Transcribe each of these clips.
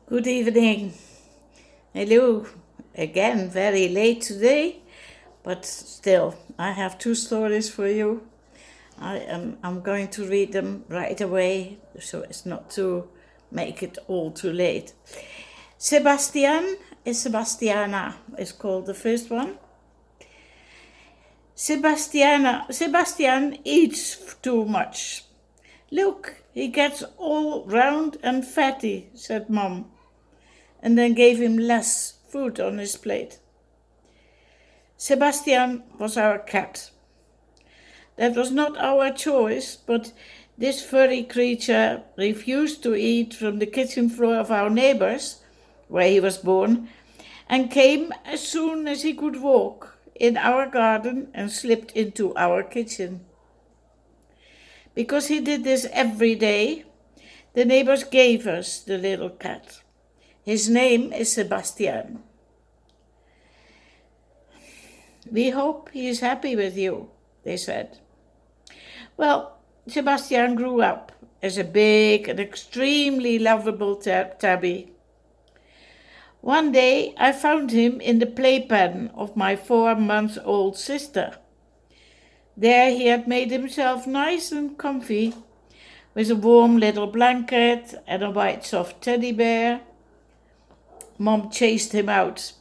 Good evening. Hello. Again, very late today, but still, I have two stories for you. I'm going to read them right away so as not to make it all too late. Sebastian is Sebastiana is called the first one. Sebastian eats too much. Look, he gets all round and fatty, said Mom, and then gave him less food on his plate. Sebastian was our cat. That was not our choice, but this furry creature refused to eat from the kitchen floor of our neighbors, where he was born, and came as soon as he could walk in our garden and slipped into our kitchen. Because he did this every day, the neighbors gave us the little cat. His name is Sebastian. We hope he is happy with you, they said. Well, Sebastian grew up as a big and extremely lovable tabby. One day I found him in the playpen of my 4-month-old sister. There he had made himself nice and comfy, with a warm little blanket and a white soft teddy bear. Mom chased him out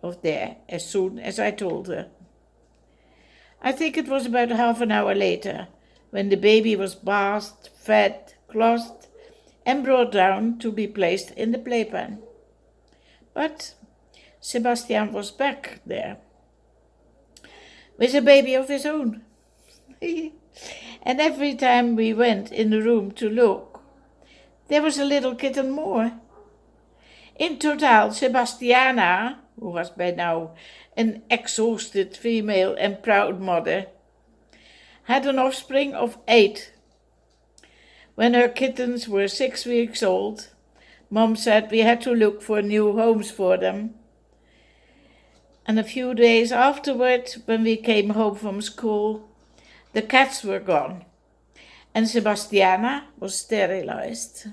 of there as soon as I told her. I think it was about half an hour later, when the baby was bathed, fed, clothed, and brought down to be placed in the playpen. But Sebastian was back there, with a baby of his own. And every time we went in the room to look, there was a little kitten more. In total, Sebastiana, who was by now an exhausted female and proud mother, had an offspring of 8. When her kittens were 6 weeks old, Mom said we had to look for new homes for them. And a few days afterward, when we came home from school, the cats were gone, and Sebastiana was sterilized.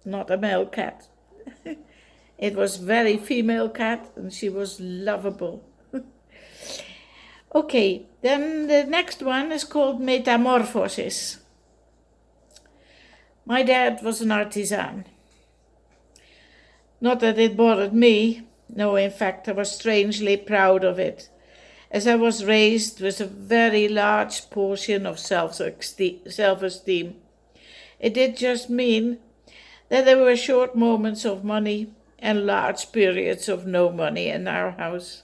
Not a male cat. It was very female cat, and she was lovable. Okay, then the next one is called Metamorphosis. My dad was an artisan. Not that it bothered me. No, in fact, I was strangely proud of it, as I was raised with a very large portion of self-esteem. It did just mean that there were short moments of money and large periods of no money in our house.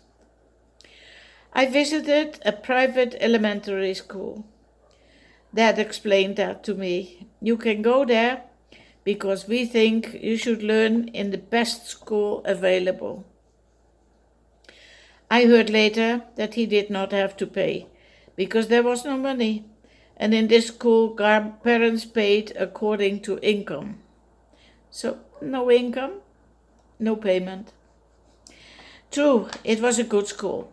I visited a private elementary school. Dad explained that to me. You can go there because we think you should learn in the best school available. I heard later that he did not have to pay because there was no money, and in this school parents paid according to income. So, no income, no payment. True, it was a good school.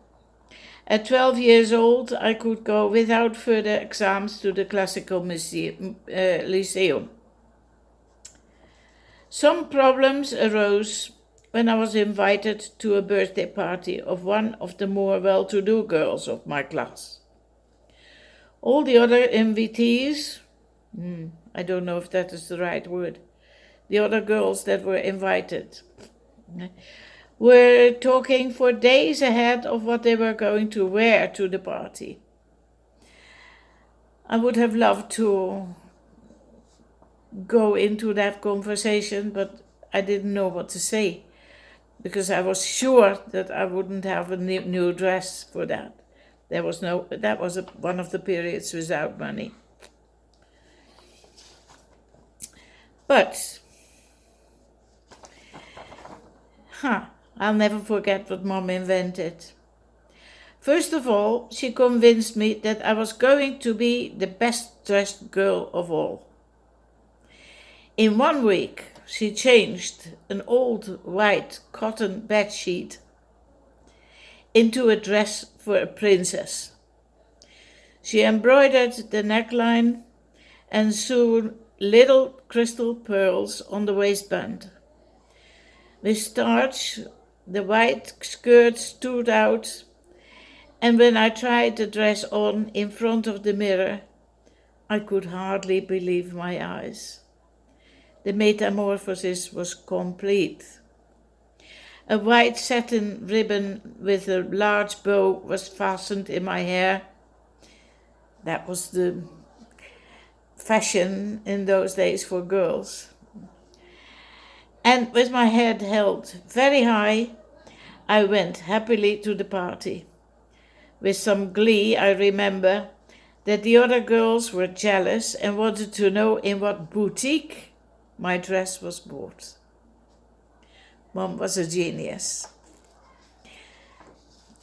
At 12 years old, I could go without further exams to the classical lyceum. Some problems arose when I was invited to a birthday party of one of the more well-to-do girls of my class. All the other invitees, I don't know if that is the right word, the other girls that were invited, were talking for days ahead of what they were going to wear to the party. I would have loved to go into that conversation, but I didn't know what to say, because I was sure that I wouldn't have a new dress for that. That was one of the periods without money. But I'll never forget what Mom invented. First of all, she convinced me that I was going to be the best dressed girl of all. In 1 week, she changed an old white cotton bedsheet into a dress for a princess. She embroidered the neckline and soon little crystal pearls on the waistband. With starch, the white skirt stood out, and when I tried the dress on in front of the mirror, I could hardly believe my eyes. The metamorphosis was complete. A white satin ribbon with a large bow was fastened in my hair. That was the fashion in those days for girls. And with my head held very high, I went happily to the party. With some glee, I remember that the other girls were jealous and wanted to know in what boutique my dress was bought. Mom was a genius.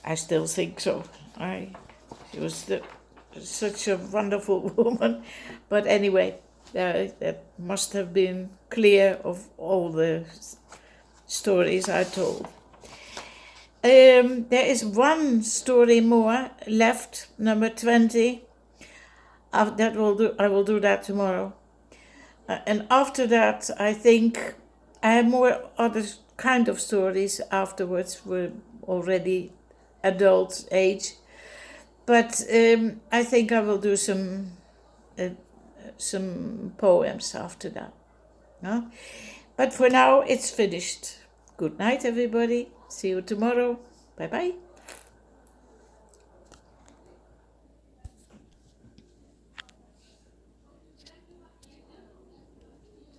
I still think so. She was such a wonderful woman. But anyway, that must have been clear of all the stories I told. There is one story more left, number 20. I will do that tomorrow. And after that, I think I have more other kind of stories afterwards. We're already adult age. But I think I will do some poems after that. No? But for now, it's finished. Good night, everybody. See you tomorrow. Bye-bye.